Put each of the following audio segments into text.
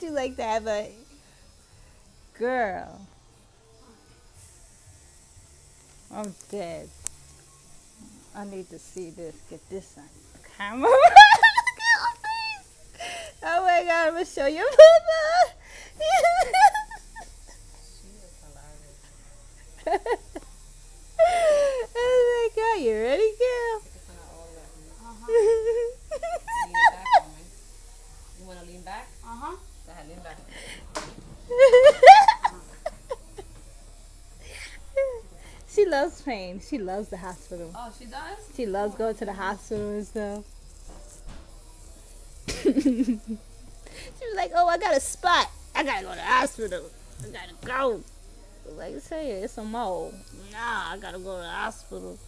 would you like to have a girl? I'm dead. I need to see this. Get this on the camera. Oh my god, I'm gonna show your mother. Oh my god, you ready, girl? You want to lean back? Uh-huh. Go ahead, lean back. She loves pain. She loves the hospital. Oh, she does? She loves going to the hospital and stuff. She was like, oh, I got a spot. I gotta go to the hospital. I gotta go. Like I say, it's a mole. Nah, I gotta go to the hospital.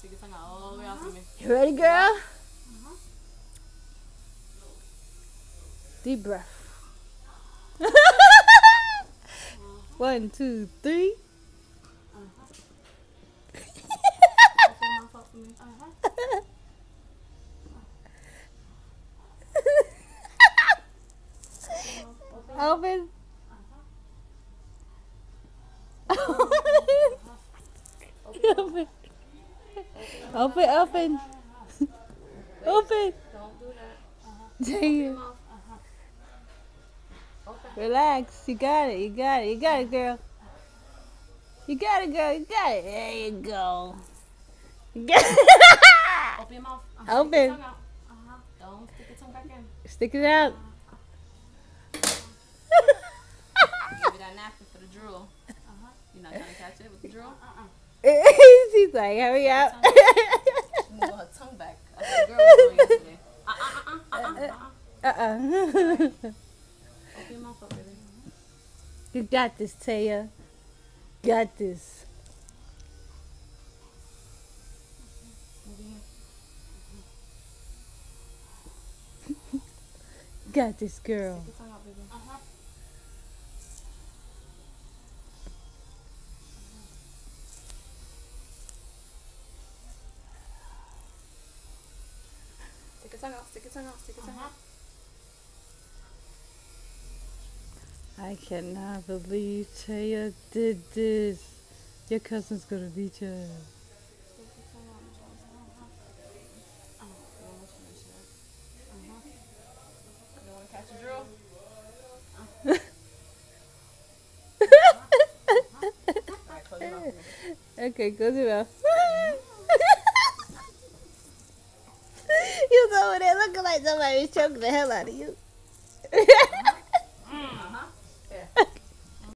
Take your tongue out all the way out for me. You ready, girl? Deep breath. 1, 2, 3. Open. Open. Open. Open. Open. Don't do that. Damn. Relax. You got it. You got it. You got it, girl. You got it, girl. You got it. There you go. You got it. Open your mouth. Open. Stick your tongue out. Don't stick your tongue back in. Stick it out. Give me that napkin for the drool. You're not trying to catch it with the drool? She's like, hurry up. Move her tongue back. That's what the girl was doing yesterday. Open your mouth up, baby. You got this, Taya. Got this. Got this, girl. Stick your tongue out, baby. Stick your tongue out, stick your tongue out, stick your tongue out. I cannot believe Taya did this. Your cousin's gonna beat you. Stick your tongue out, you want to catch a drill? Alright, close your mouth. Okay, close your mouth. You was over there looking like somebody was choking the hell out of you.